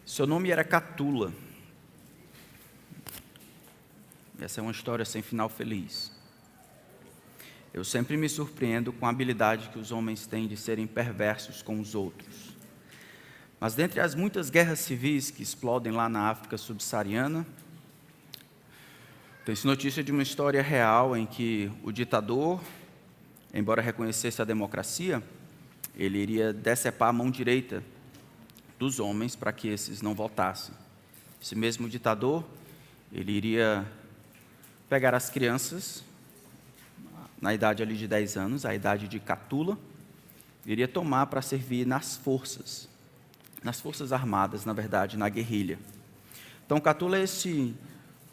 Seu nome era Catula. Essa é uma história sem final feliz. Eu sempre me surpreendo com a habilidade que os homens têm de serem perversos com os outros. Mas dentre as muitas guerras civis que explodem lá na África subsaariana, tem-se notícia de uma história real em que o ditador, embora reconhecesse a democracia, ele iria decepar a mão direita dos homens para que esses não votassem. Esse mesmo ditador, ele iria pegar as crianças, na idade ali de 10 anos, a idade de Catula, iria tomar para servir nas forças armadas, na verdade, na guerrilha. Então, Catula é esse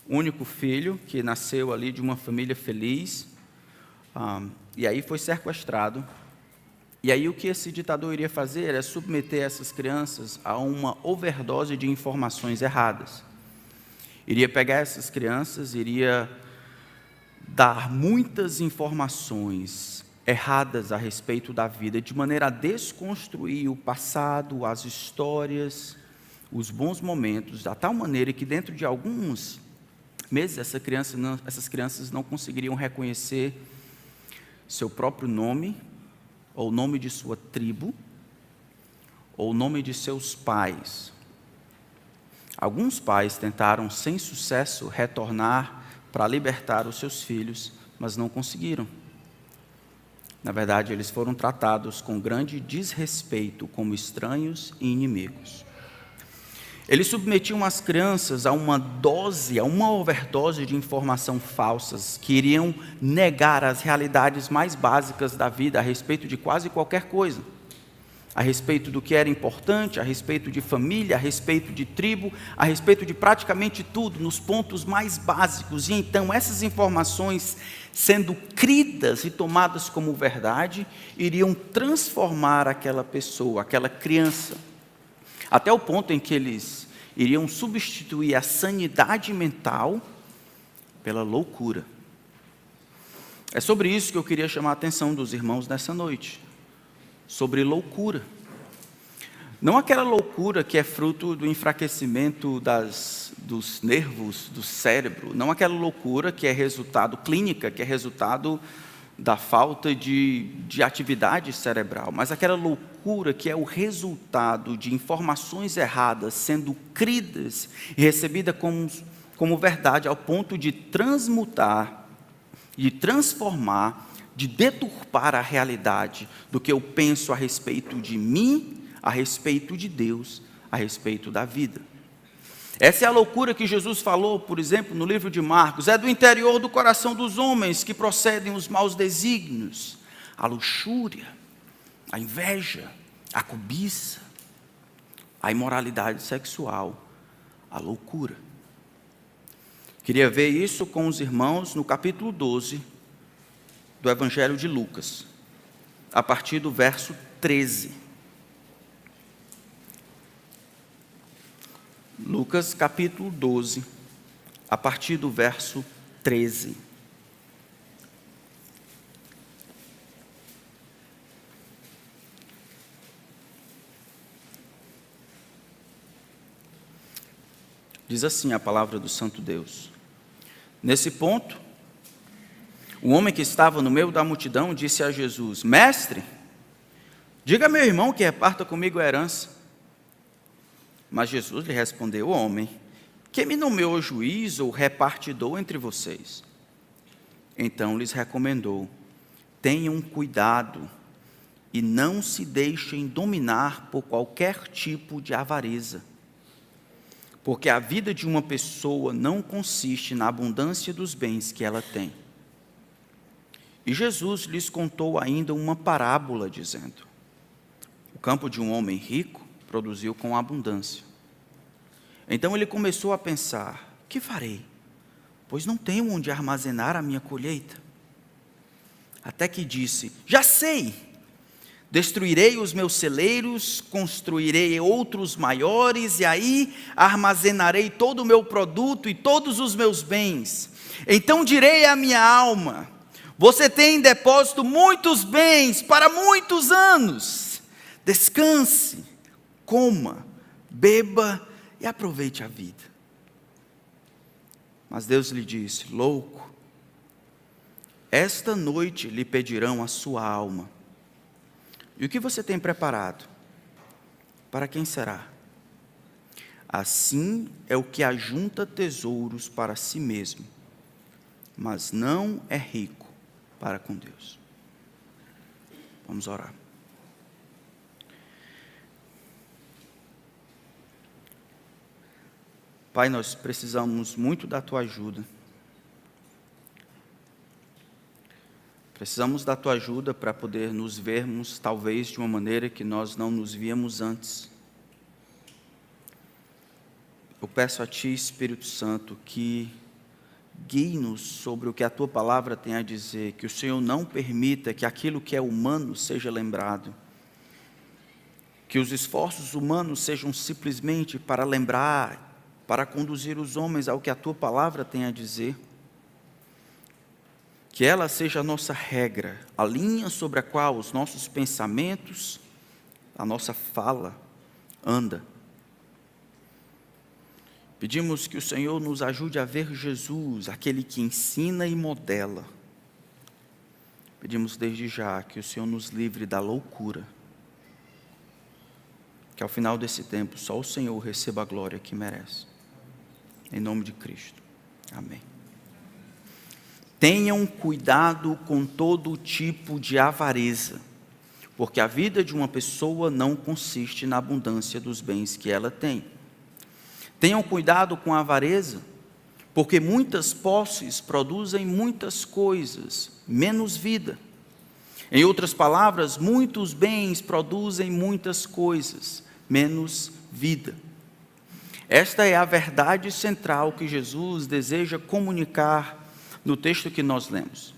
único filho que nasceu ali de uma família feliz, e aí foi sequestrado. E aí o que esse ditador iria fazer é submeter essas crianças a uma overdose de informações erradas. Iria pegar essas crianças, iria dar muitas informações erradas a respeito da vida, de maneira a desconstruir o passado, as histórias, os bons momentos, da tal maneira que dentro de alguns meses essas crianças não conseguiriam reconhecer seu próprio nome, ou o nome de sua tribo, ou o nome de seus pais. Alguns pais tentaram, sem sucesso, retornar para libertar os seus filhos, mas não conseguiram. Na verdade, eles foram tratados com grande desrespeito, como estranhos e inimigos. Eles submetiam as crianças a uma overdose de informação falsas, que iriam negar as realidades mais básicas da vida a respeito de quase qualquer coisa. A respeito do que era importante, a respeito de família, a respeito de tribo, a respeito de praticamente tudo, nos pontos mais básicos. E então essas informações, sendo cridas e tomadas como verdade, iriam transformar aquela pessoa, aquela criança, até o ponto em que eles iriam substituir a sanidade mental pela loucura. É sobre isso que eu queria chamar a atenção dos irmãos nessa noite. Sobre loucura. Não aquela loucura que é fruto do enfraquecimento dos nervos, do cérebro. Não aquela loucura que é resultado clínica, que é resultado da falta de atividade cerebral, mas aquela loucura que é o resultado de informações erradas sendo cridas e recebidas como verdade, ao ponto de transmutar, de transformar, de deturpar a realidade do que eu penso a respeito de mim, a respeito de Deus, a respeito da vida. Essa é a loucura que Jesus falou, por exemplo, no livro de Marcos. É do interior do coração dos homens que procedem os maus desígnios, a luxúria, a inveja, a cobiça, a imoralidade sexual, a loucura. Queria ver isso com os irmãos no capítulo 12 do Evangelho de Lucas, a partir do verso 13. Lucas capítulo 12, a partir do verso 13. Diz assim a palavra do Santo Deus. Nesse ponto, o homem que estava no meio da multidão disse a Jesus: Mestre, diga a meu irmão que reparta comigo a herança. Mas Jesus lhe respondeu: homem, quem me nomeou juiz ou repartidor entre vocês? Então lhes recomendou: tenham cuidado e não se deixem dominar por qualquer tipo de avareza, porque a vida de uma pessoa não consiste na abundância dos bens que ela tem. E Jesus lhes contou ainda uma parábola, dizendo: o campo de um homem rico produziu com abundância. Então ele começou a pensar: que farei? Pois não tenho onde armazenar a minha colheita. Até que disse: já sei! Destruirei os meus celeiros, construirei outros maiores, e aí armazenarei todo o meu produto e todos os meus bens. Então direi à minha alma: você tem em depósito muitos bens para muitos anos. Descanse, coma, beba e aproveite a vida. Mas Deus lhe disse: louco, esta noite lhe pedirão a sua alma. E o que você tem preparado? Para quem será? Assim é o que ajunta tesouros para si mesmo, mas não é rico para com Deus. Vamos orar. Pai, nós precisamos muito da Tua ajuda. Precisamos da Tua ajuda para poder nos vermos, talvez, de uma maneira que nós não nos víamos antes. Eu peço a Ti, Espírito Santo, que guie-nos sobre o que a Tua palavra tem a dizer, que o Senhor não permita que aquilo que é humano seja lembrado, que os esforços humanos sejam simplesmente para lembrar, para conduzir os homens ao que a Tua palavra tem a dizer, que ela seja a nossa regra, a linha sobre a qual os nossos pensamentos, a nossa fala anda. Pedimos que o Senhor nos ajude a ver Jesus, aquele que ensina e modela. Pedimos desde já que o Senhor nos livre da loucura, que ao final desse tempo só o Senhor receba a glória que merece. Em nome de Cristo. Amém. Tenham cuidado com todo tipo de avareza, porque a vida de uma pessoa não consiste na abundância dos bens que ela tem. Tenham cuidado com a avareza, porque muitas posses produzem muitas coisas, menos vida. Em outras palavras, muitos bens produzem muitas coisas, menos vida. Esta é a verdade central que Jesus deseja comunicar no texto que nós lemos.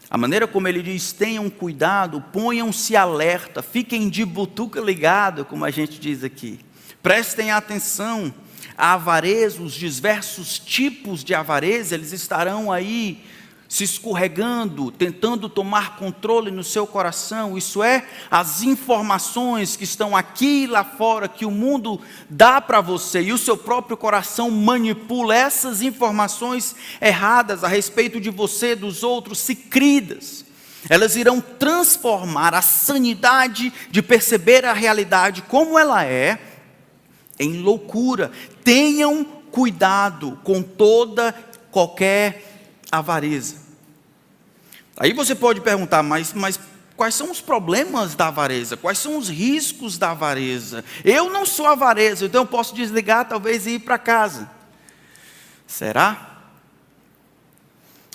A maneira como ele diz: tenham cuidado, ponham-se alerta, fiquem de butuca ligado, como a gente diz aqui. Prestem atenção, a avareza, os diversos tipos de avareza, eles estarão aí se escorregando, tentando tomar controle no seu coração. Isso é, as informações que estão aqui e lá fora, que o mundo dá para você, e o seu próprio coração manipula essas informações erradas a respeito de você, dos outros, se cridas. Elas irão transformar a sanidade de perceber a realidade como ela é, em loucura. Tenham cuidado com qualquer avareza. Aí você pode perguntar, mas quais são os problemas da avareza? Quais são os riscos da avareza? Eu não sou avareza, então eu posso desligar talvez e ir para casa. Será?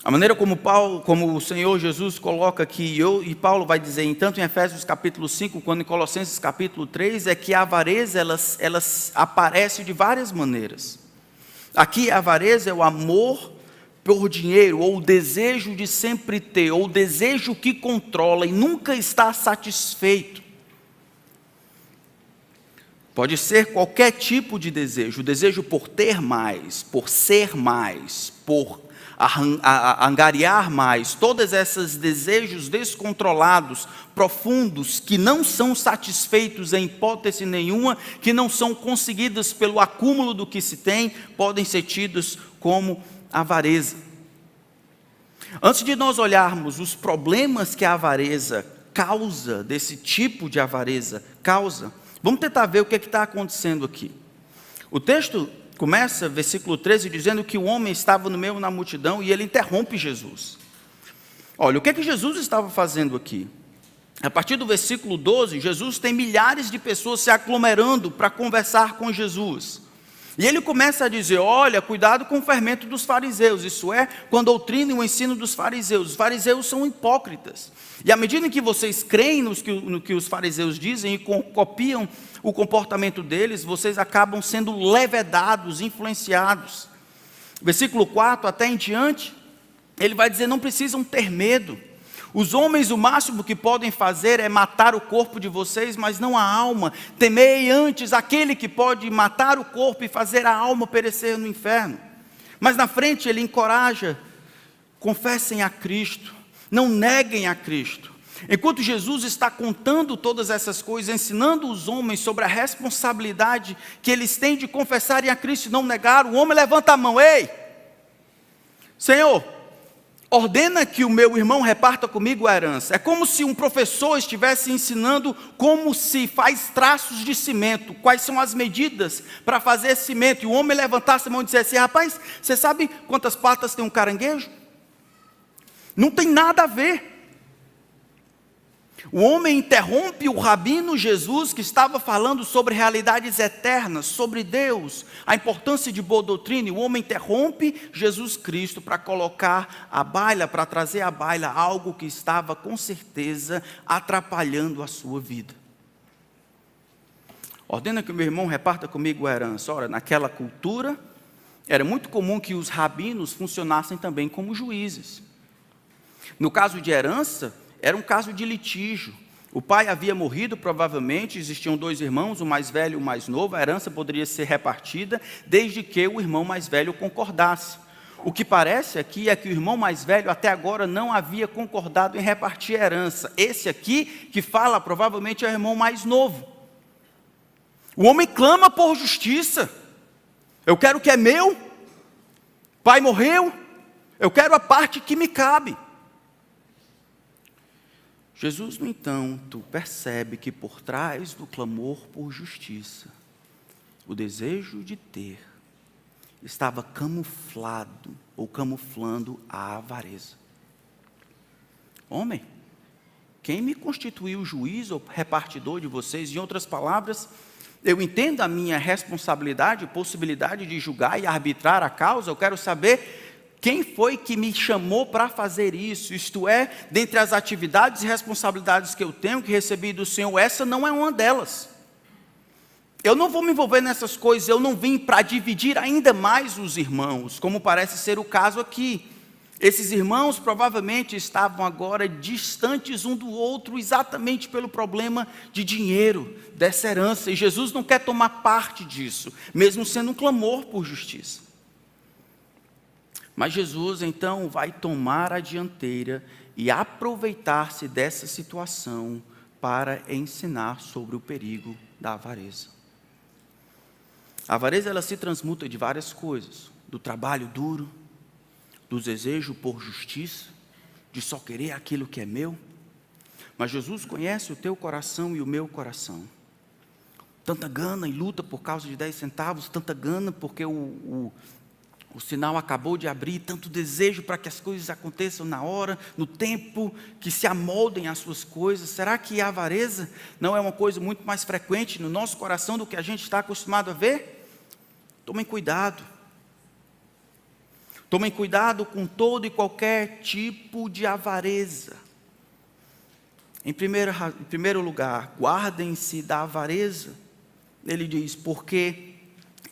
A maneira como o Senhor Jesus coloca aqui, e Paulo vai dizer, tanto em Efésios capítulo 5, quanto em Colossenses capítulo 3, é que a avareza, ela aparece de várias maneiras. Aqui a avareza é o amor por dinheiro, ou o desejo de sempre ter, ou o desejo que controla e nunca está satisfeito. Pode ser qualquer tipo de desejo, o desejo por ter mais, por ser mais, por angariar mais, todos esses desejos descontrolados, profundos, que não são satisfeitos em hipótese nenhuma, que não são conseguidos pelo acúmulo do que se tem, podem ser tidos como avareza. Antes de nós olharmos os problemas que a avareza causa, desse tipo de avareza causa, vamos tentar ver o que está acontecendo aqui. O texto começa, versículo 13, dizendo que o homem estava no meio da multidão e ele interrompe Jesus. Olha, o que Jesus estava fazendo aqui? A partir do versículo 12, Jesus tem milhares de pessoas se aglomerando para conversar com Jesus. E ele começa a dizer, olha, cuidado com o fermento dos fariseus, isso é, com a doutrina e o ensino dos fariseus. Os fariseus são hipócritas. E à medida que vocês creem no que os fariseus dizem e copiam o comportamento deles, vocês acabam sendo levedados, influenciados. Versículo 4 até em diante, ele vai dizer, não precisam ter medo. Os homens, o máximo que podem fazer é matar o corpo de vocês, mas não a alma. Temei antes aquele que pode matar o corpo e fazer a alma perecer no inferno. Mas na frente ele encoraja, confessem a Cristo, não neguem a Cristo. Enquanto Jesus está contando todas essas coisas, ensinando os homens sobre a responsabilidade que eles têm de confessarem a Cristo e não negar, o homem levanta a mão: ei, Senhor, ordena que o meu irmão reparta comigo a herança. É como se um professor estivesse ensinando como se faz traços de cimento, quais são as medidas para fazer esse cimento, e o homem levantasse a mão e dissesse: rapaz, você sabe quantas patas tem um caranguejo? Não tem nada a ver. O homem interrompe o rabino Jesus, que estava falando sobre realidades eternas, sobre Deus, a importância de boa doutrina, e o homem interrompe Jesus Cristo para colocar à baila, para trazer à baila algo que estava com certeza atrapalhando a sua vida. Ordena que o meu irmão reparta comigo a herança. Ora, naquela cultura, era muito comum que os rabinos funcionassem também como juízes. No caso de herança, era um caso de litígio. O pai havia morrido, provavelmente, existiam 2 irmãos, o mais velho e o mais novo. A herança poderia ser repartida desde que o irmão mais velho concordasse. O que parece aqui é que o irmão mais velho até agora não havia concordado em repartir a herança. Esse aqui que fala provavelmente é o irmão mais novo. O homem clama por justiça. Eu quero o que é meu. Pai morreu. Eu quero a parte que me cabe. Jesus, no entanto, percebe que por trás do clamor por justiça, o desejo de ter estava camuflado ou camuflando a avareza. Homem, quem me constituiu juiz ou repartidor de vocês? Em outras palavras, eu entendo a minha responsabilidade, possibilidade de julgar e arbitrar a causa. Eu quero saber quem foi que me chamou para fazer isso, isto é, dentre as atividades e responsabilidades que eu tenho, que recebi do Senhor, essa não é uma delas. Eu não vou me envolver nessas coisas, eu não vim para dividir ainda mais os irmãos, como parece ser o caso aqui. Esses irmãos provavelmente estavam agora distantes um do outro, exatamente pelo problema de dinheiro, dessa herança, e Jesus não quer tomar parte disso, mesmo sendo um clamor por justiça. Mas Jesus, então, vai tomar a dianteira e aproveitar-se dessa situação para ensinar sobre o perigo da avareza. A avareza, ela se transmuta de várias coisas: do trabalho duro, do desejo por justiça, de só querer aquilo que é meu. Mas Jesus conhece o teu coração e o meu coração. Tanta gana e luta por causa de 10 centavos, tanta gana porque o sinal acabou de abrir, tanto desejo para que as coisas aconteçam na hora, no tempo, que se amoldem às suas coisas. Será que a avareza não é uma coisa muito mais frequente no nosso coração do que a gente está acostumado a ver? Tomem cuidado. Tomem cuidado com todo e qualquer tipo de avareza. Em primeiro lugar, guardem-se da avareza. Ele diz, porque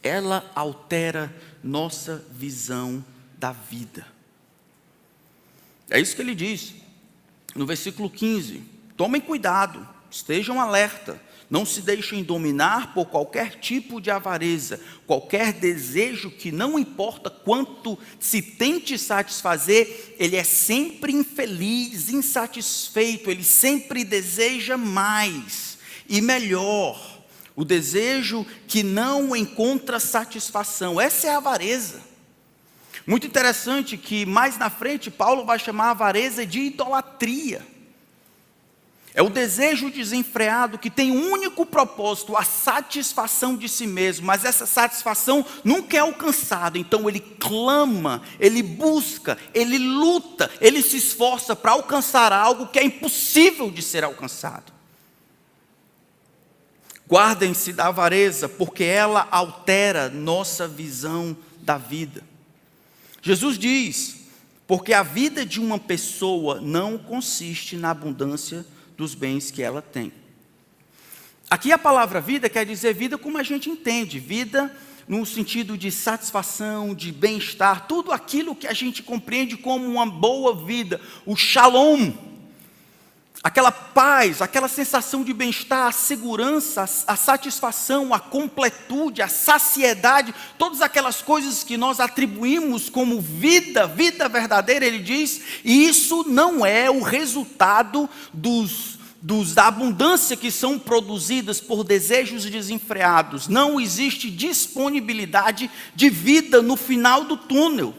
ela altera nossa visão da vida. É isso que ele diz no versículo 15. Tomem cuidado, estejam alerta, não se deixem dominar por qualquer tipo de avareza, qualquer desejo que, não importa quanto se tente satisfazer, ele é sempre infeliz, insatisfeito, ele sempre deseja mais e melhor. O desejo que não encontra satisfação. Essa é a avareza. Muito interessante que mais na frente Paulo vai chamar a avareza de idolatria. É o desejo desenfreado que tem um único propósito, a satisfação de si mesmo, mas essa satisfação nunca é alcançada. Então ele clama, ele busca, ele luta, ele se esforça para alcançar algo que é impossível de ser alcançado. Guardem-se da avareza, porque ela altera nossa visão da vida. Jesus diz, porque a vida de uma pessoa não consiste na abundância dos bens que ela tem. Aqui a palavra vida quer dizer vida como a gente entende, vida no sentido de satisfação, de bem-estar, tudo aquilo que a gente compreende como uma boa vida, o shalom, aquela paz, aquela sensação de bem-estar, a segurança, a satisfação, a completude, a saciedade, todas aquelas coisas que nós atribuímos como vida verdadeira, ele diz, e isso não é o resultado da abundância que são produzidas por desejos desenfreados. Não existe disponibilidade de vida no final do túnel.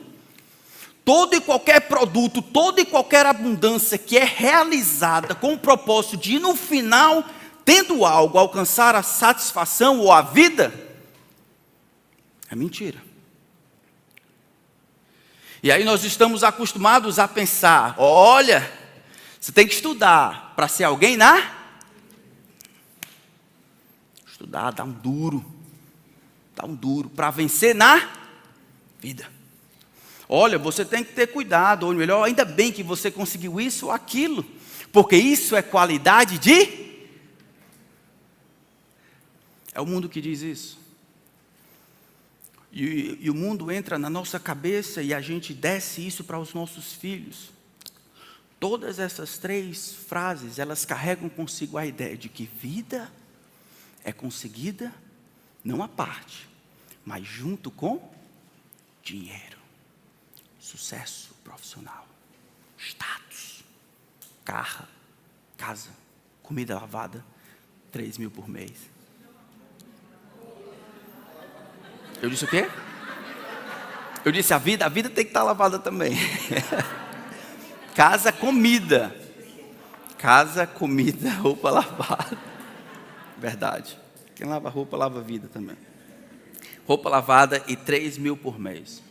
Todo e qualquer produto, toda e qualquer abundância que é realizada com o propósito de, no final, tendo algo, alcançar a satisfação ou a vida, é mentira. E aí nós estamos acostumados a pensar, olha, você tem que estudar para ser alguém Estudar, dá um duro, para vencer na vida. Olha, você tem que ter cuidado, ou melhor, ainda bem que você conseguiu isso ou aquilo, porque isso é qualidade de... É o mundo que diz isso. E o mundo entra na nossa cabeça e a gente desce isso para os nossos filhos. Todas essas 3 frases, elas carregam consigo a ideia de que vida é conseguida, não à parte, mas junto com dinheiro. Sucesso profissional, status, carro, casa, comida lavada, 3 mil por mês. Eu disse o quê? Eu disse a vida tem que estar lavada também. Casa, comida, roupa lavada. Verdade. Quem lava roupa, lava vida também. Roupa lavada e 3 mil por mês.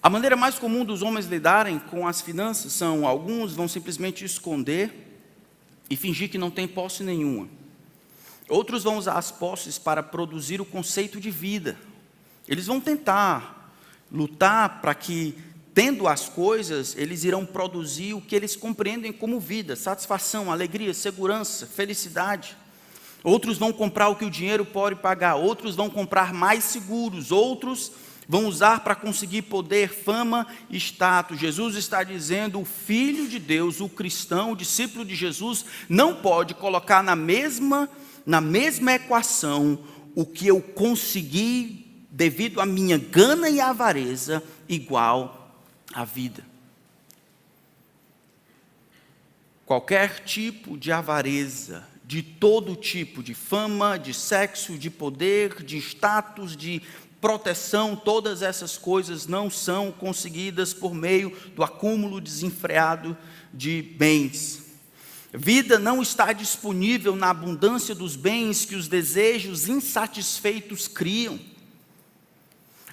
A maneira mais comum dos homens lidarem com as finanças são, alguns vão simplesmente esconder e fingir que não tem posse nenhuma. Outros vão usar as posses para produzir o conceito de vida. Eles vão tentar lutar para que, tendo as coisas, eles irão produzir o que eles compreendem como vida, satisfação, alegria, segurança, felicidade. Outros vão comprar o que o dinheiro pode pagar, outros vão comprar mais seguros, outros vão usar para conseguir poder, fama e status. Jesus está dizendo, o Filho de Deus, o cristão, o discípulo de Jesus, não pode colocar na mesma equação o que eu consegui devido à minha gana e avareza, igual à vida. Qualquer tipo de avareza, de todo tipo, de fama, de sexo, de poder, de status, de proteção, todas essas coisas não são conseguidas por meio do acúmulo desenfreado de bens. Vida não está disponível na abundância dos bens que os desejos insatisfeitos criam.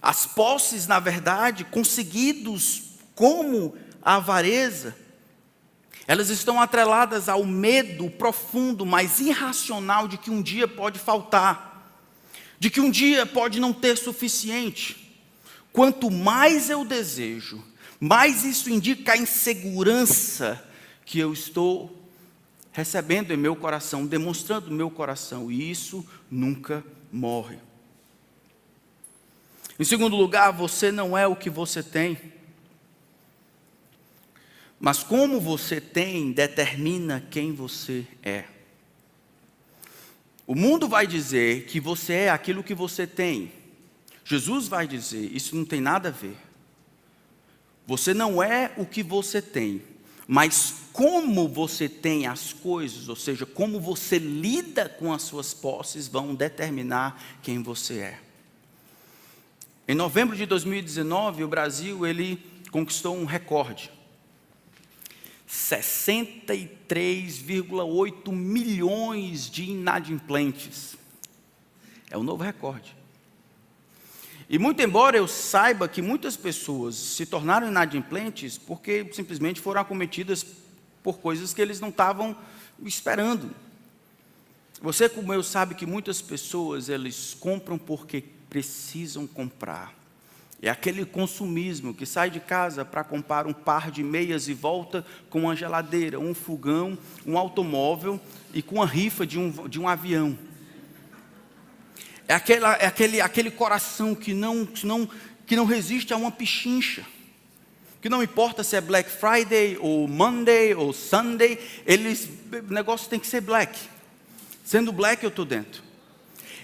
As posses, na verdade, conseguidos como a avareza, elas estão atreladas ao medo profundo, mas irracional de que um dia pode faltar. De que um dia pode não ter suficiente. Quanto mais eu desejo, mais isso indica a insegurança que eu estou recebendo em meu coração, demonstrando no meu coração, e isso nunca morre. Em segundo lugar, você não é o que você tem, mas como você tem determina quem você é. O mundo vai dizer que você é aquilo que você tem. Jesus vai dizer, isso não tem nada a ver. Você não é o que você tem, mas como você tem as coisas, ou seja, como você lida com as suas posses, vão determinar quem você é. Em novembro de 2019, o Brasil ele conquistou um recorde. 63,8 milhões de inadimplentes. É um novo recorde. E muito embora eu saiba que muitas pessoas se tornaram inadimplentes porque simplesmente foram acometidas por coisas que eles não estavam esperando. Você, como eu, sabe que muitas pessoas eles compram porque precisam comprar. É aquele consumismo que sai de casa para comprar um par de meias e volta com uma geladeira, um fogão, um automóvel e com a rifa de um avião. É aquele coração que não resiste a uma pichincha, que não importa se é Black Friday, ou Monday, ou Sunday, o negócio tem que ser black. Sendo black, eu estou dentro.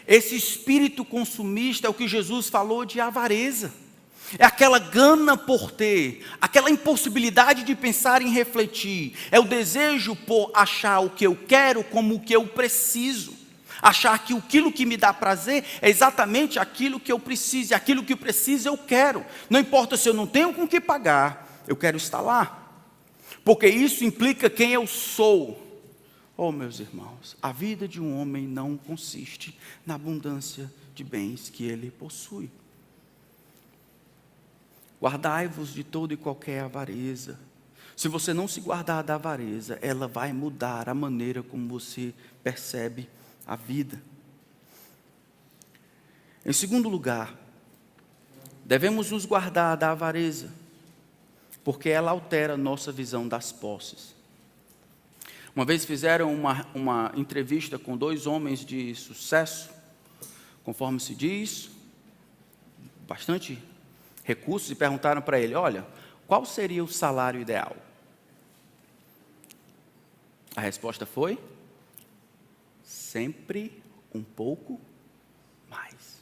Esse espírito consumista é o que Jesus falou de avareza. É aquela gana por ter, aquela impossibilidade de pensar em refletir. É o desejo por achar o que eu quero como o que eu preciso. Achar que aquilo que me dá prazer é exatamente aquilo que eu preciso. E aquilo que eu preciso eu quero. Não importa se eu não tenho com o que pagar, eu quero estar lá. Porque isso implica quem eu sou. Oh, meus irmãos, a vida de um homem não consiste na abundância de bens que ele possui. Guardai-vos de toda e qualquer avareza. Se você não se guardar da avareza, ela vai mudar a maneira como você percebe a vida. Em segundo lugar, devemos nos guardar da avareza, porque ela altera a nossa visão das posses. Uma vez fizeram uma entrevista com 2 homens de sucesso, conforme se diz, bastante recursos, e perguntaram para ele: olha, qual seria o salário ideal? A resposta foi: sempre um pouco mais.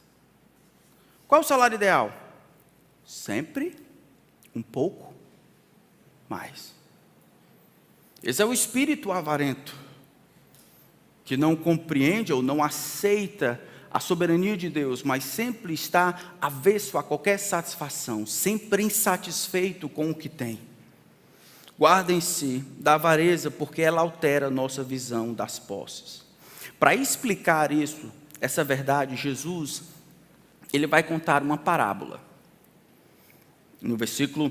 Qual o salário ideal? Sempre um pouco mais. Esse é o espírito avarento, que não compreende ou não aceita a soberania de Deus, mas sempre está avesso a qualquer satisfação, sempre insatisfeito com o que tem. Guardem-se da avareza, porque ela altera a nossa visão das posses. Para explicar isso, essa verdade, Jesus, ele vai contar uma parábola. No versículo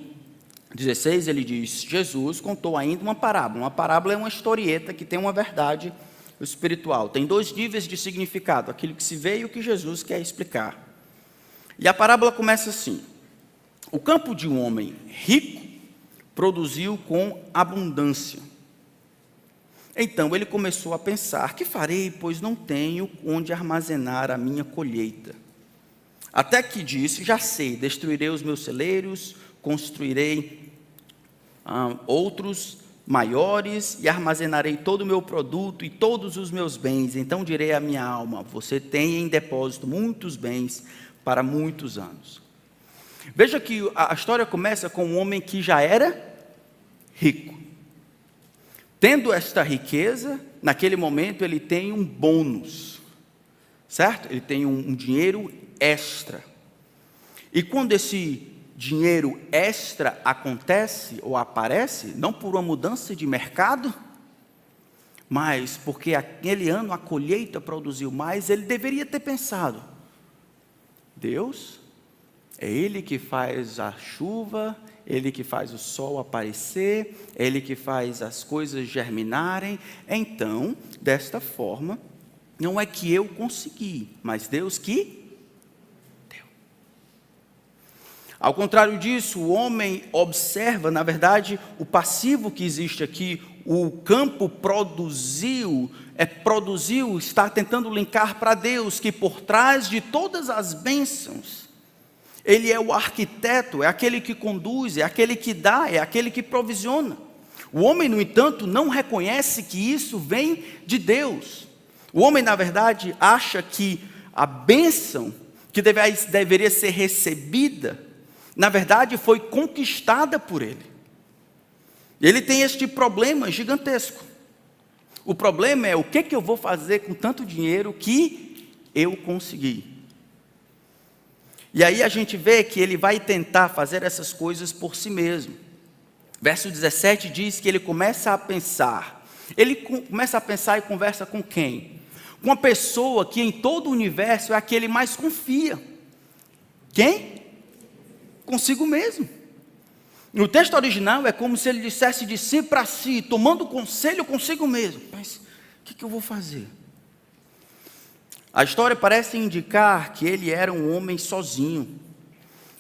16 ele diz: Jesus contou ainda uma parábola. Uma parábola é uma historieta que tem uma verdade espiritual. Tem 2 níveis de significado, aquilo que se vê e o que Jesus quer explicar. E a parábola começa assim: o campo de um homem rico produziu com abundância. Então ele começou a pensar: que farei, pois não tenho onde armazenar a minha colheita? Até que disse: já sei, destruirei os meus celeiros, construirei outros maiores e armazenarei todo o meu produto e todos os meus bens. Então direi à minha alma: você tem em depósito muitos bens para muitos anos. Veja que a história começa com um homem que já era rico. Tendo esta riqueza, naquele momento ele tem um bônus, certo? Ele tem um dinheiro extra. E quando esse dinheiro extra acontece ou aparece, não por uma mudança de mercado, mas porque aquele ano a colheita produziu mais, ele deveria ter pensado: Deus, é Ele que faz a chuva, Ele que faz o sol aparecer, é Ele que faz as coisas germinarem. Então, desta forma, não é que eu consegui, mas Deus que deu. Ao contrário disso, o homem observa, na verdade, o passivo que existe aqui. O campo produziu, está tentando linkar para Deus, que por trás de todas as bênçãos, Ele é o arquiteto, é aquele que conduz, é aquele que dá, é aquele que provisiona. O homem, no entanto, não reconhece que isso vem de Deus. O homem, na verdade, acha que a bênção que deveria ser recebida, na verdade, foi conquistada por ele. Ele tem este problema gigantesco. O problema é: o que eu vou fazer com tanto dinheiro que eu consegui? E aí a gente vê que ele vai tentar fazer essas coisas por si mesmo. Verso 17 diz que ele começa a pensar. Ele começa a pensar e conversa com quem? Com uma pessoa que em todo o universo é a que ele mais confia. Quem? Consigo mesmo. No texto original é como se ele dissesse de si para si, tomando conselho consigo mesmo. Mas o que eu vou fazer? A história parece indicar que ele era um homem sozinho.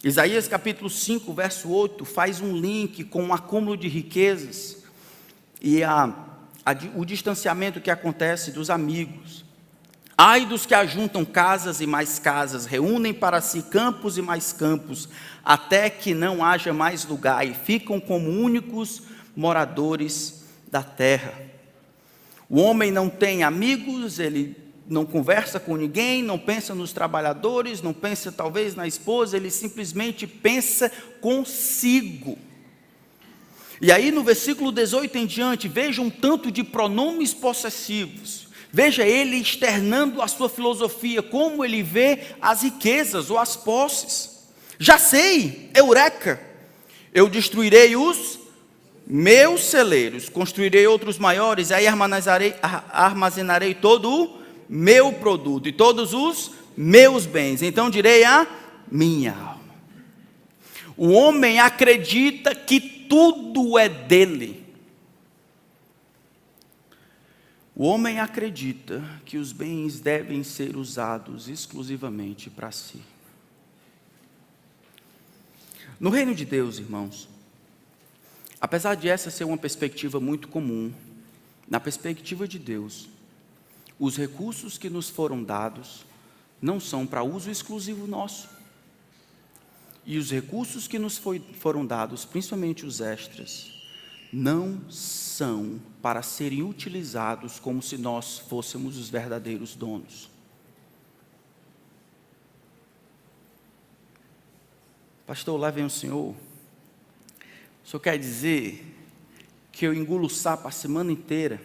Isaías capítulo 5, verso 8, faz um link com o acúmulo de riquezas e o distanciamento que acontece dos amigos. Ai dos que ajuntam casas e mais casas, reúnem para si campos e mais campos, até que não haja mais lugar, e ficam como únicos moradores da terra. O homem não tem amigos, ele não conversa com ninguém, não pensa nos trabalhadores, não pensa talvez na esposa, ele simplesmente pensa consigo. E aí no versículo 18 em diante, veja um tanto de pronomes possessivos. Veja ele externando a sua filosofia, como ele vê as riquezas ou as posses. Já sei, eureka, eu destruirei os meus celeiros, construirei outros maiores, e aí armazenarei todo o meu produto e todos os meus bens. Então direi a minha alma. O homem acredita que tudo é dele. O homem acredita que os bens devem ser usados exclusivamente para si. No reino de Deus, irmãos, apesar de essa ser uma perspectiva muito comum, na perspectiva de Deus, os recursos que nos foram dados não são para uso exclusivo nosso. E os recursos que nos foram dados, principalmente os extras, não são para serem utilizados como se nós fôssemos os verdadeiros donos. Pastor, lá vem o senhor quer dizer que eu engulo sapo a semana inteira,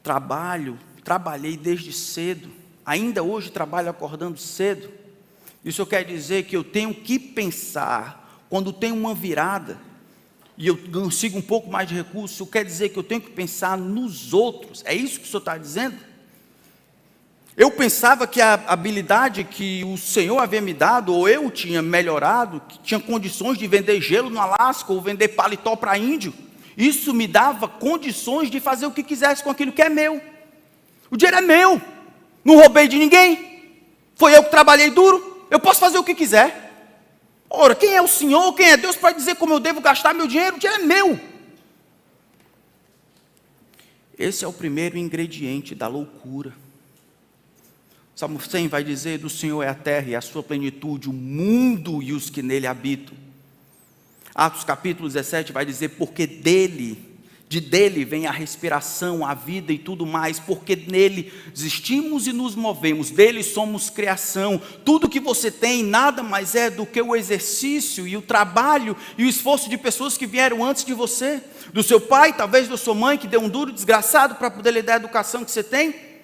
trabalhei desde cedo, ainda hoje trabalho acordando cedo, isso quer dizer que eu tenho que pensar, quando tem uma virada, e eu consigo um pouco mais de recurso, isso quer dizer que eu tenho que pensar nos outros, é isso que o senhor está dizendo? Eu pensava que a habilidade que o Senhor havia me dado, ou eu tinha melhorado, que tinha condições de vender gelo no Alasca, ou vender paletó para índio, isso me dava condições de fazer o que quisesse com aquilo que é meu. O dinheiro é meu, não roubei de ninguém, foi eu que trabalhei duro, eu posso fazer o que quiser. Ora, quem é o Senhor, quem é Deus para dizer como eu devo gastar meu dinheiro? O dinheiro é meu. Esse é o primeiro ingrediente da loucura. Salmo 100 vai dizer, do Senhor é a terra e a sua plenitude, o mundo e os que nele habitam. Atos capítulo 17 vai dizer, porque dele vem a respiração, a vida e tudo mais, porque nele existimos e nos movemos, dele somos criação. Tudo que você tem nada mais é do que o exercício e o trabalho e o esforço de pessoas que vieram antes de você, do seu pai, talvez da sua mãe, que deu um duro desgraçado para poder lhe dar a educação que você tem,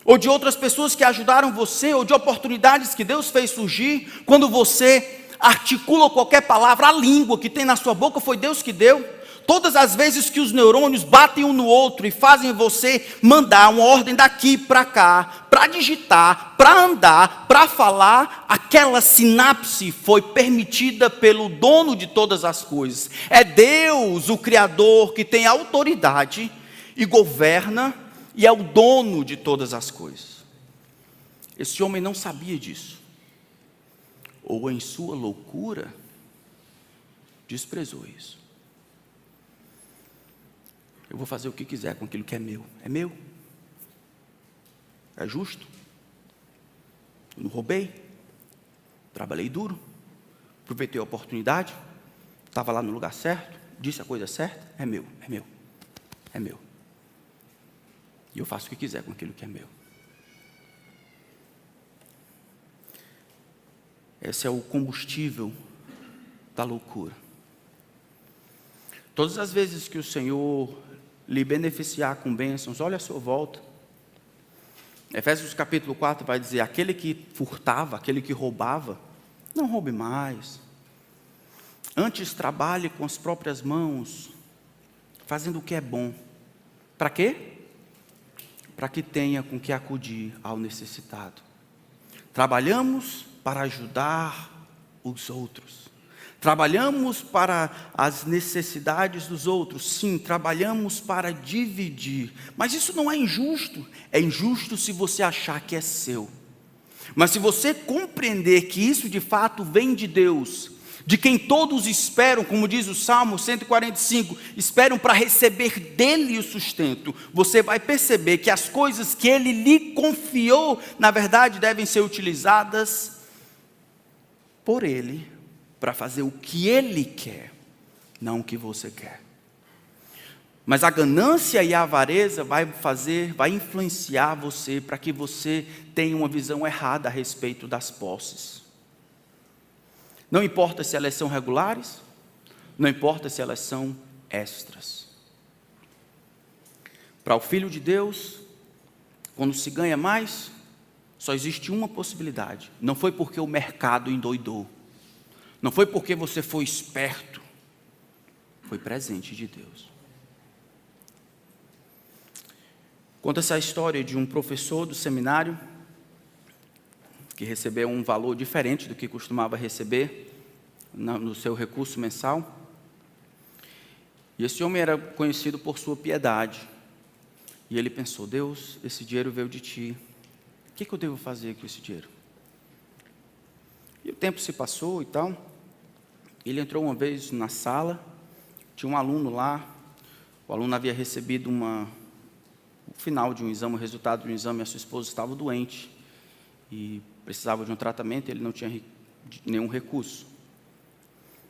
ou de outras pessoas que ajudaram você, ou de oportunidades que Deus fez surgir. Quando você articula qualquer palavra, a língua que tem na sua boca foi Deus que deu. Todas as vezes que os neurônios batem um no outro e fazem você mandar uma ordem daqui para cá, para digitar, para andar, para falar, aquela sinapse foi permitida pelo dono de todas as coisas. É Deus, o Criador, que tem autoridade e governa, e é o dono de todas as coisas. Esse homem não sabia disso, ou em sua loucura, desprezou isso. Eu vou fazer o que quiser com aquilo que é meu. É meu. É justo. Eu não roubei. Trabalhei duro. Aproveitei a oportunidade. Estava lá no lugar certo. Disse a coisa certa. É meu. É meu. É meu. E eu faço o que quiser com aquilo que é meu. Esse é o combustível da loucura. Todas as vezes que o Senhor lhe beneficiar com bênçãos, olha a sua volta. Efésios capítulo 4 vai dizer, aquele que furtava, aquele que roubava, não roube mais. Antes trabalhe com as próprias mãos, fazendo o que é bom. Para quê? Para que tenha com que acudir ao necessitado. Trabalhamos para ajudar os outros. Trabalhamos para as necessidades dos outros. Sim, trabalhamos para dividir. Mas isso não é injusto. É injusto se você achar que é seu. Mas se você compreender que isso de fato vem de Deus, de quem todos esperam, como diz o Salmo 145, esperam para receber dele o sustento, você vai perceber que as coisas que ele lhe confiou, na verdade, devem ser utilizadas por ele, para fazer o que ele quer, não o que você quer. Mas a ganância e a avareza vai influenciar você para que você tenha uma visão errada a respeito das posses. Não importa se elas são regulares, não importa se elas são extras. Para o Filho de Deus, quando se ganha mais, só existe uma possibilidade. Não foi porque o mercado endoidou, não foi porque você foi esperto, foi presente de Deus. Conta-se a história de um professor do seminário que recebeu um valor diferente do que costumava receber no seu recurso mensal. E esse homem era conhecido por sua piedade. E ele pensou: Deus, esse dinheiro veio de ti, o que eu devo fazer com esse dinheiro? E o tempo se passou e tal. Ele entrou uma vez na sala, tinha um aluno lá. O aluno havia recebido o final de um exame, o resultado de um exame. A sua esposa estava doente e precisava de um tratamento, ele não tinha nenhum recurso.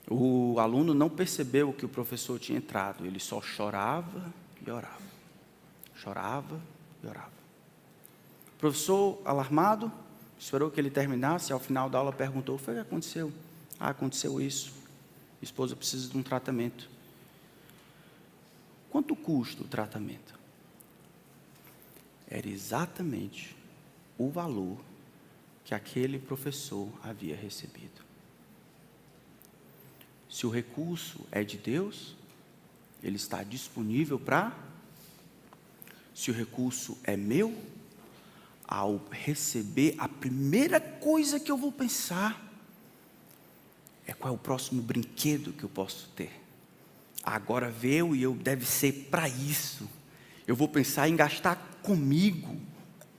O aluno não percebeu que o professor tinha entrado, ele só chorava e orava. Chorava e orava. O professor, alarmado, esperou que ele terminasse, e ao final da aula perguntou: o que aconteceu? Aconteceu isso. A esposa precisa de um tratamento. Quanto custa o tratamento? Era exatamente o valor que aquele professor havia recebido. Se o recurso é de Deus, ele está disponível para... Se o recurso é meu, ao receber, a primeira coisa que eu vou pensar é qual é o próximo brinquedo que eu posso ter. Agora veio e deve ser para isso. Eu vou pensar em gastar comigo,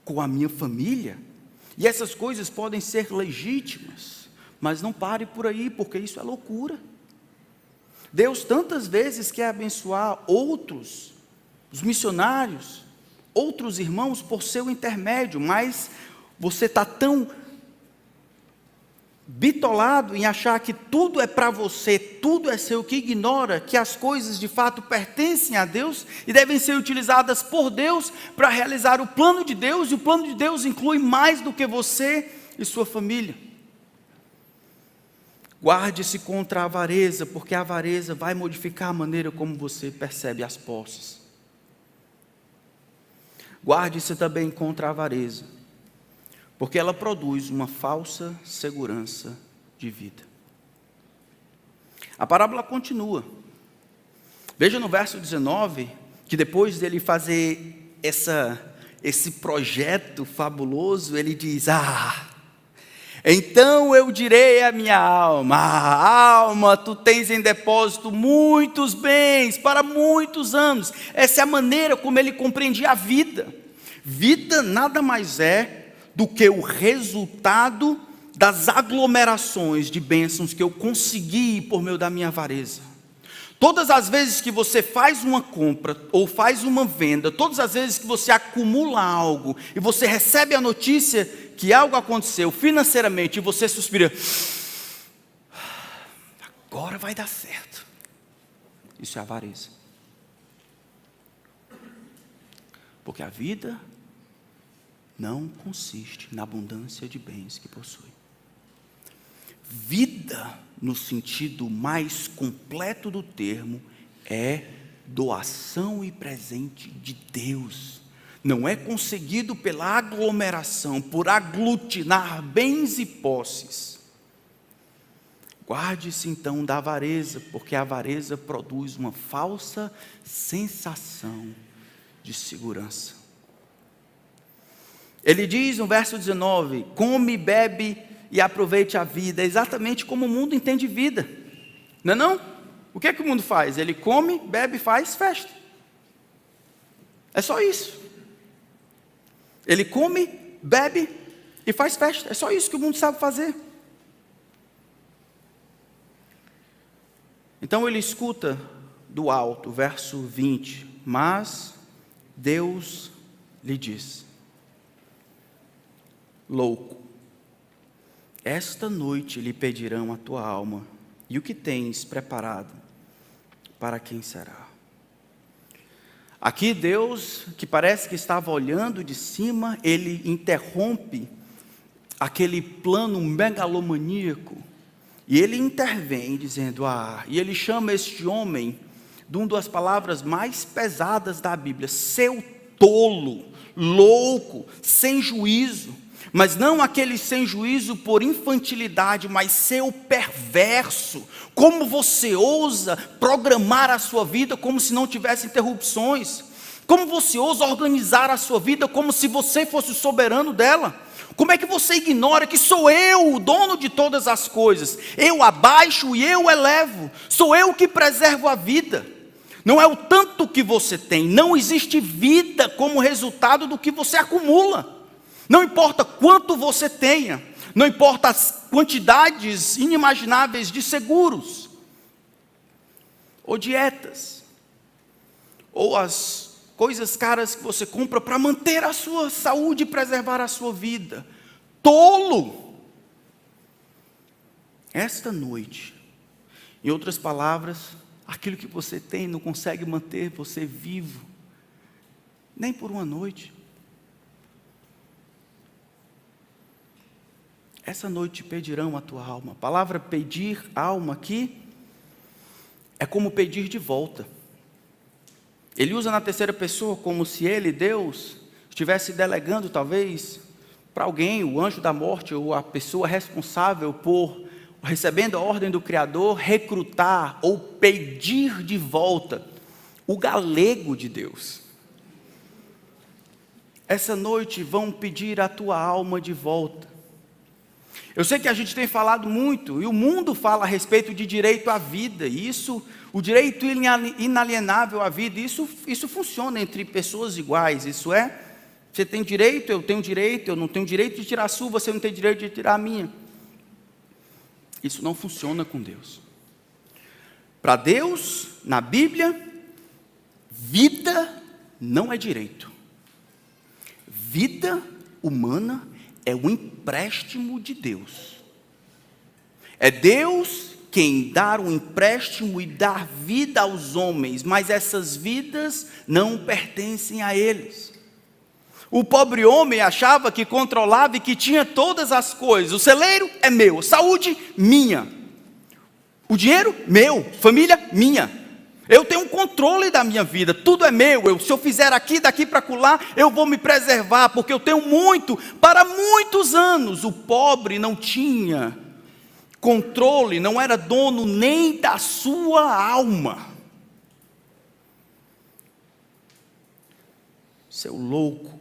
com a minha família. E essas coisas podem ser legítimas, mas não pare por aí, porque isso é loucura. Deus tantas vezes quer abençoar outros, os missionários, outros irmãos por seu intermédio, mas você está tão bitolado em achar que tudo é para você, tudo é seu, que ignora que as coisas de fato pertencem a Deus e devem ser utilizadas por Deus para realizar o plano de Deus, e o plano de Deus inclui mais do que você e sua família. Guarde-se contra a avareza, porque a avareza vai modificar a maneira como você percebe as posses. Guarde-se também contra a avareza, porque ela produz uma falsa segurança de vida. A parábola continua. Veja no verso 19, que depois dele fazer esse projeto fabuloso, ele diz: então eu direi à minha alma: alma, tu tens em depósito muitos bens para muitos anos. Essa é a maneira como ele compreendia a vida. Vida nada mais é do que o resultado das aglomerações de bênçãos que eu consegui por meio da minha avareza. Todas as vezes que você faz uma compra ou faz uma venda, todas as vezes que você acumula algo e você recebe a notícia que algo aconteceu financeiramente e você suspira: agora vai dar certo. Isso é avareza. Porque a vida não consiste na abundância de bens que possui. Vida, no sentido mais completo do termo, é doação e presente de Deus. Não é conseguido pela aglomeração, por aglutinar bens e posses. Guarde-se então da avareza, porque a avareza produz uma falsa sensação de segurança. Ele diz no verso 19: come, bebe e aproveite a vida. É exatamente como o mundo entende vida, não é não? O que é que o mundo faz? Ele come, bebe, faz festa. É só isso. Ele come, bebe e faz festa. É só isso que o mundo sabe fazer. Então ele escuta do alto, verso 20, mas Deus lhe diz: louco, esta noite lhe pedirão a tua alma, e o que tens preparado, para quem será? Aqui Deus, que parece que estava olhando de cima, ele interrompe aquele plano megalomaníaco, e ele intervém dizendo, e ele chama este homem de uma das palavras mais pesadas da Bíblia, seu tolo, louco, sem juízo, mas não aquele sem juízo por infantilidade, mas seu perverso. Como você ousa programar a sua vida como se não tivesse interrupções? Como você ousa organizar a sua vida como se você fosse o soberano dela? Como é que você ignora que sou eu o dono de todas as coisas? Eu abaixo e eu elevo. Sou eu que preservo a vida. Não é o tanto que você tem. Não existe vida como resultado do que você acumula. Não importa quanto você tenha. Não importa as quantidades inimagináveis de seguros. Ou dietas. Ou as coisas caras que você compra para manter a sua saúde e preservar a sua vida. Tolo! Esta noite, em outras palavras, aquilo que você tem não consegue manter você vivo, nem por uma noite. Essa noite pedirão a tua alma. A palavra pedir alma aqui é como pedir de volta. Ele usa na terceira pessoa como se ele, Deus, estivesse delegando talvez para alguém, o anjo da morte ou a pessoa responsável por, recebendo a ordem do Criador, recrutar ou pedir de volta o galego de Deus. Essa noite vão pedir a tua alma de volta. Eu sei que a gente tem falado muito, e o mundo fala a respeito de direito à vida, e isso, o direito inalienável à vida, isso funciona entre pessoas iguais, isso é, você tem direito, eu tenho direito, eu não tenho direito de tirar a sua, você não tem direito de tirar a minha. Isso não funciona com Deus. Para Deus, na Bíblia, vida não é direito. Vida humana é um empréstimo de Deus. É Deus quem dá um empréstimo e dá vida aos homens, mas essas vidas não pertencem a eles. O pobre homem achava que controlava e que tinha todas as coisas. O celeiro é meu, saúde minha. O dinheiro meu, família minha. Eu tenho um controle da minha vida, tudo é meu. Se eu fizer aqui, daqui para acolá, eu vou me preservar, porque eu tenho muito, para muitos anos. O pobre não tinha controle, não era dono nem da sua alma. Seu louco.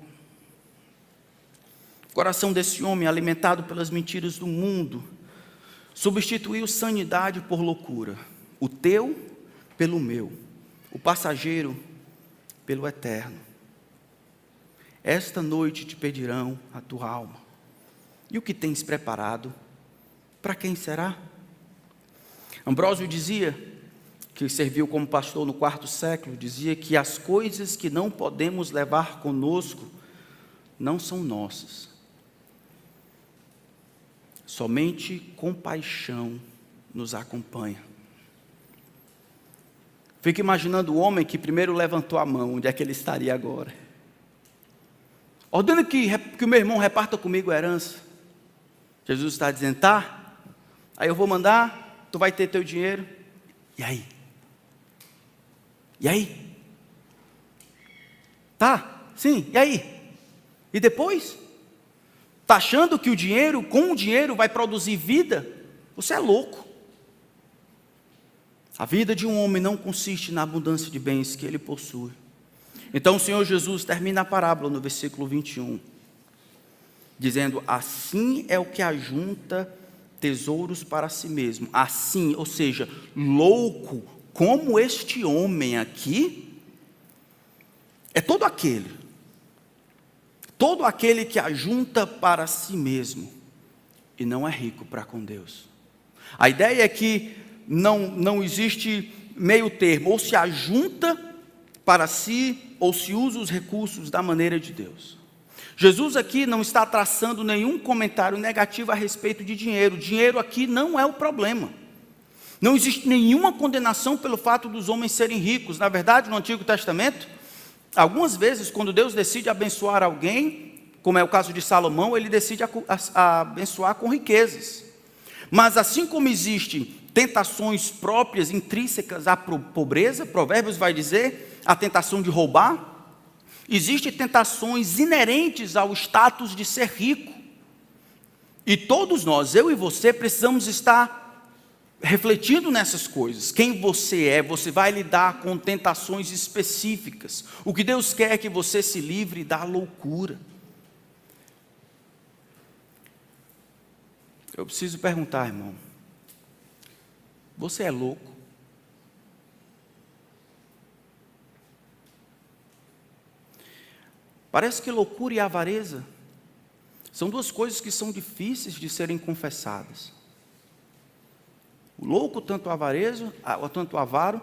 O coração desse homem, alimentado pelas mentiras do mundo, substituiu sanidade por loucura. O teu pelo meu, o passageiro pelo eterno. Esta noite te pedirão a tua alma. E o que tens preparado? Para quem será? Ambrósio dizia, que serviu como pastor no IV século, dizia que as coisas que não podemos levar conosco não são nossas. Somente compaixão nos acompanha. Fico imaginando o homem que primeiro levantou a mão, onde é que ele estaria agora? Ordena que o meu irmão reparta comigo a herança. Jesus está dizendo, tá, aí eu vou mandar, tu vai ter teu dinheiro, e aí? E aí? Tá, sim, e aí? E depois? Está achando que com o dinheiro vai produzir vida? Você é louco. A vida de um homem não consiste na abundância de bens que ele possui. Então o Senhor Jesus termina a parábola no versículo 21, dizendo, assim é o que ajunta tesouros para si mesmo. Assim, ou seja, louco como este homem aqui, é todo aquele que ajunta para si mesmo e não é rico para com Deus. A ideia é que não existe meio termo, ou se ajunta para si, ou se usa os recursos da maneira de Deus. Jesus aqui não está traçando nenhum comentário negativo a respeito de dinheiro. Dinheiro aqui não é o problema. Não existe nenhuma condenação pelo fato dos homens serem ricos. Na verdade, no Antigo Testamento, algumas vezes, quando Deus decide abençoar alguém, como é o caso de Salomão, ele decide abençoar com riquezas. Mas assim como existem tentações próprias, intrínsecas à pobreza, Provérbios vai dizer, a tentação de roubar, existem tentações inerentes ao status de ser rico. E todos nós, eu e você, precisamos estar refletindo nessas coisas. Quem você é, você vai lidar com tentações específicas. O que Deus quer é que você se livre da loucura. Eu preciso perguntar, irmão, você é louco? Parece que loucura e avareza são duas coisas que são difíceis de serem confessadas. O louco, tanto avaro,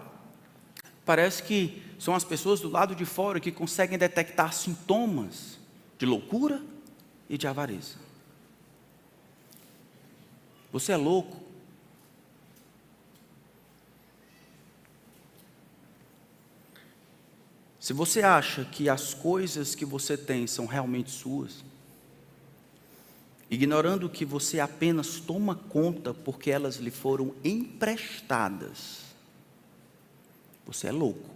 parece que são as pessoas do lado de fora que conseguem detectar sintomas de loucura e de avareza. Você é louco? Se você acha que as coisas que você tem são realmente suas, ignorando que você apenas toma conta porque elas lhe foram emprestadas, você é louco.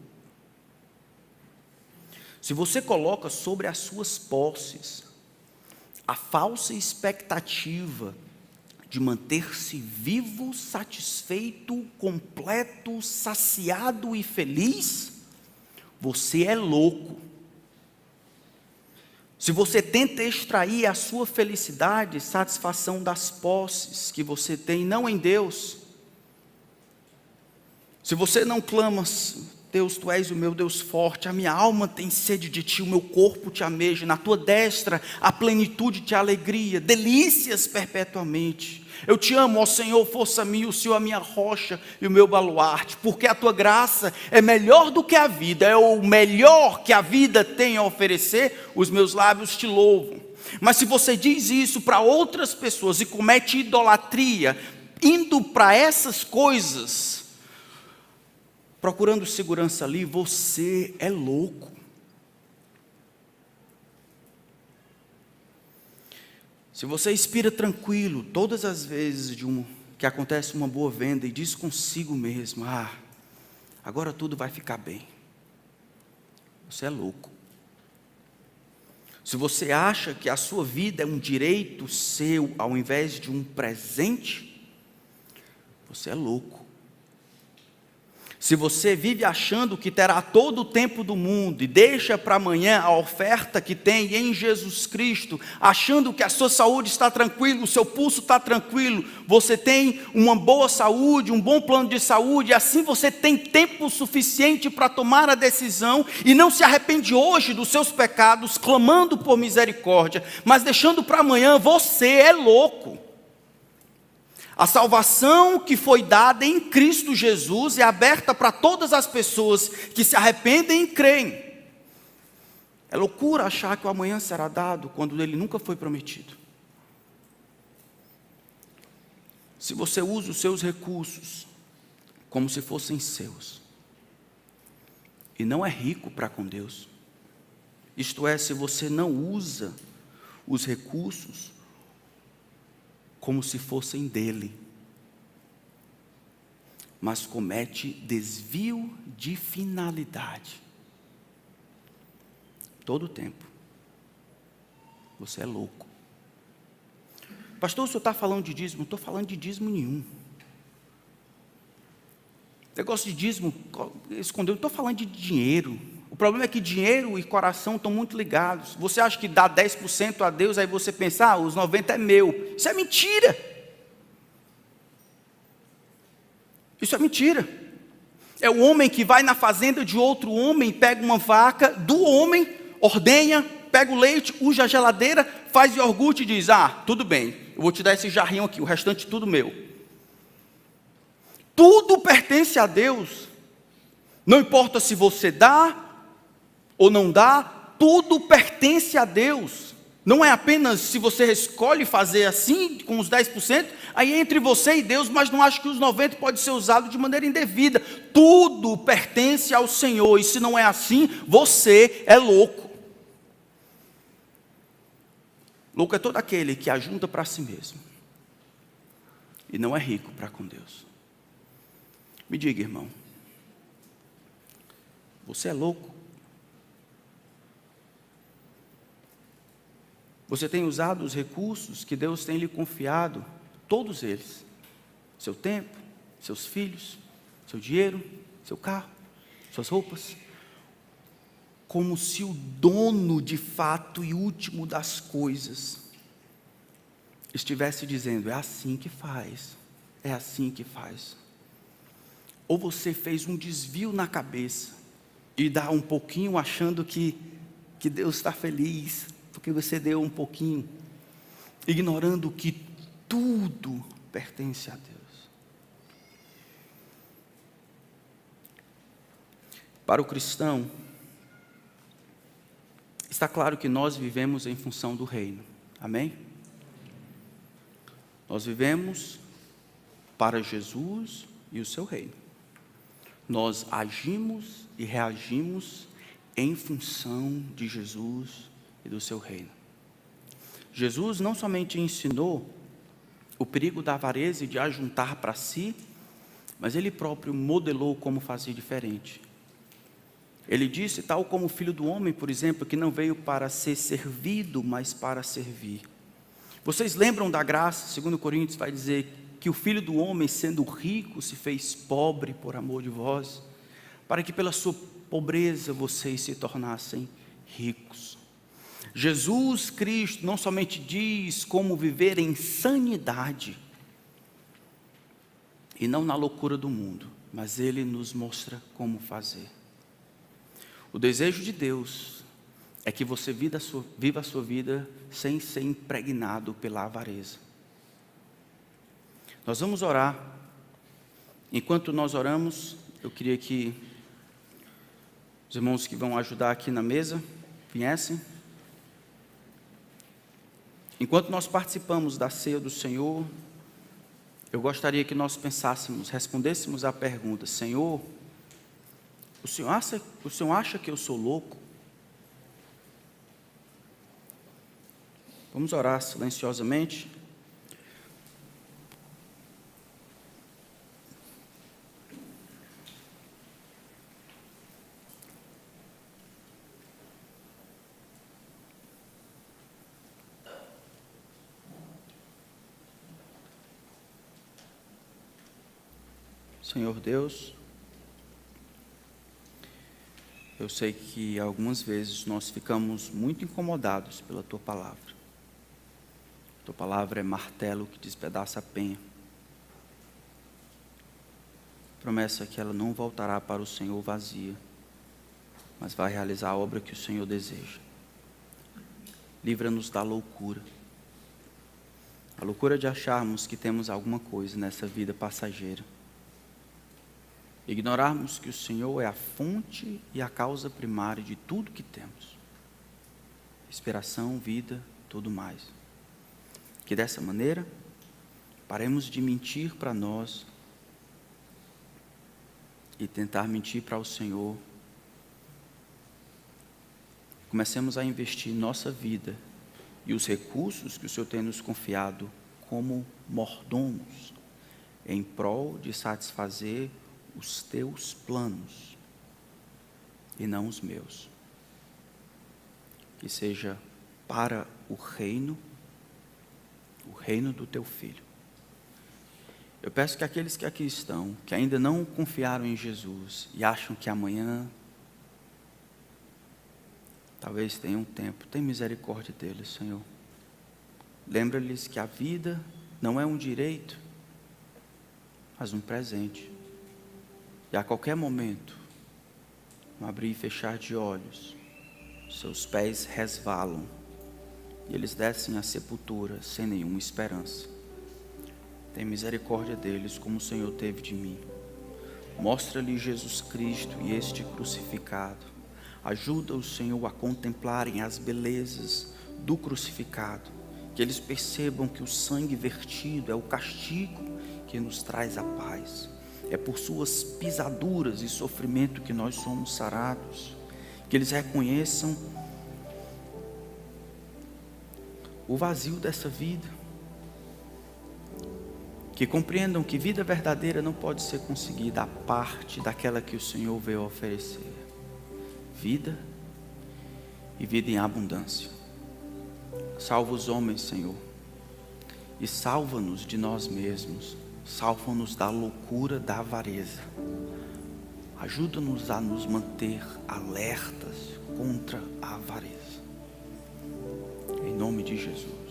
Se você coloca sobre as suas posses a falsa expectativa de manter-se vivo, satisfeito, completo, saciado e feliz, você é louco. Se você tenta extrair a sua felicidade, satisfação das posses que você tem, não em Deus. Se você não clama, Deus, Tu és o meu Deus forte, a minha alma tem sede de Ti, o meu corpo Te ameja, na Tua destra a plenitude de alegria, delícias perpetuamente. Eu Te amo, ó Senhor, força minha, o Senhor a minha rocha e o meu baluarte, porque a Tua graça é melhor do que a vida, é o melhor que a vida tem a oferecer, os meus lábios Te louvam. Mas se você diz isso para outras pessoas e comete idolatria, indo para essas coisas, procurando segurança ali, você é louco. Se você expira tranquilo todas as vezes que acontece uma boa venda e diz consigo mesmo, agora tudo vai ficar bem, você é louco. Se você acha que a sua vida é um direito seu ao invés de um presente, você é louco. Se você vive achando que terá todo o tempo do mundo e deixa para amanhã a oferta que tem em Jesus Cristo, achando que a sua saúde está tranquila, o seu pulso está tranquilo, você tem uma boa saúde, um bom plano de saúde, e assim você tem tempo suficiente para tomar a decisão e não se arrepende hoje dos seus pecados, clamando por misericórdia, mas deixando para amanhã, você é louco. A salvação que foi dada em Cristo Jesus é aberta para todas as pessoas que se arrependem e creem. É loucura achar que o amanhã será dado quando ele nunca foi prometido. Se você usa os seus recursos como se fossem seus, e não é rico para com Deus, isto é, se você não usa os recursos como se fossem dele, mas comete desvio de finalidade, todo o tempo, você é louco. Pastor, o senhor está falando de dízimo? Não estou falando de dízimo nenhum. Negócio de dízimo, escondeu, não estou falando de dinheiro. O problema é que dinheiro e coração estão muito ligados. Você acha que dá 10% a Deus, aí você pensa, os 90% é meu. Isso é mentira. Isso é mentira. É o homem que vai na fazenda de outro homem, pega uma vaca do homem, ordenha, pega o leite, usa a geladeira, faz iogurte e diz, tudo bem, eu vou te dar esse jarrinho aqui, o restante tudo meu. Tudo pertence a Deus. Não importa se você dá ou não dá, tudo pertence a Deus. Não é apenas se você escolhe fazer assim, com os 10%, aí é entre você e Deus, mas não acho que os 90% pode ser usado de maneira indevida. Tudo pertence ao Senhor, e se não é assim, você é louco. Louco é todo aquele que ajunta para si mesmo, e não é rico para com Deus. Me diga, irmão, você é louco? Você tem usado os recursos que Deus tem lhe confiado, todos eles, seu tempo, seus filhos, seu dinheiro, seu carro, suas roupas, como se o dono de fato e último das coisas estivesse dizendo: é assim que faz, é assim que faz. Ou você fez um desvio na cabeça e dá um pouquinho achando que Deus está feliz, porque você deu um pouquinho, ignorando que tudo pertence a Deus. Para o cristão, está claro que nós vivemos em função do reino, amém? Nós vivemos para Jesus e o seu reino. Nós agimos e reagimos em função de Jesus e do seu reino. Jesus não somente ensinou o perigo da avareza e de ajuntar para si, mas ele próprio modelou como fazer diferente. Ele disse, tal como o Filho do Homem, por exemplo, que não veio para ser servido, mas para servir. Vocês lembram da graça? 2 Coríntios vai dizer que o Filho do Homem, sendo rico, se fez pobre por amor de vós, para que pela sua pobreza vocês se tornassem ricos. Jesus Cristo não somente diz como viver em sanidade, e não na loucura do mundo, mas Ele nos mostra como fazer. O desejo de Deus é que você viva a sua vida sem ser impregnado pela avareza. Nós vamos orar. Enquanto nós oramos, eu queria que os irmãos que vão ajudar aqui na mesa viessem. Enquanto nós participamos da ceia do Senhor, eu gostaria que nós pensássemos, respondêssemos à pergunta: Senhor, o Senhor acha que eu sou louco? Vamos orar silenciosamente. Senhor Deus, eu sei que algumas vezes nós ficamos muito incomodados pela Tua palavra. Tua palavra é martelo que despedaça a penha. Promessa que ela não voltará para o Senhor vazia, mas vai realizar a obra que o Senhor deseja. Livra-nos da loucura. A loucura de acharmos que temos alguma coisa nessa vida passageira. Ignorarmos que o Senhor é a fonte e a causa primária de tudo que temos. Inspiração, vida, tudo mais. Que dessa maneira, paremos de mentir para nós e tentar mentir para o Senhor. Comecemos a investir nossa vida e os recursos que o Senhor tem nos confiado como mordomos em prol de satisfazer os teus planos e não os meus. Que seja para o reino do teu Filho. Eu peço que aqueles que aqui estão, que ainda não confiaram em Jesus e acham que amanhã talvez tenham tempo, tem misericórdia deles, Senhor. Lembra-lhes que a vida não é um direito, mas um presente. E a qualquer momento, no abrir e fechar de olhos, seus pés resvalam e eles descem à sepultura sem nenhuma esperança. Tem misericórdia deles, como o Senhor teve de mim. Mostra-lhe Jesus Cristo e este crucificado. Ajuda o Senhor a contemplarem as belezas do crucificado, que eles percebam que o sangue vertido é o castigo que nos traz a paz. É por suas pisaduras e sofrimento que nós somos sarados. Que eles reconheçam o vazio dessa vida. Que compreendam que vida verdadeira não pode ser conseguida à parte daquela que o Senhor veio oferecer. Vida e vida em abundância. Salva os homens, Senhor, e salva-nos de nós mesmos. Salva-nos da loucura da avareza. Ajuda-nos a nos manter alertas contra a avareza. Em nome de Jesus.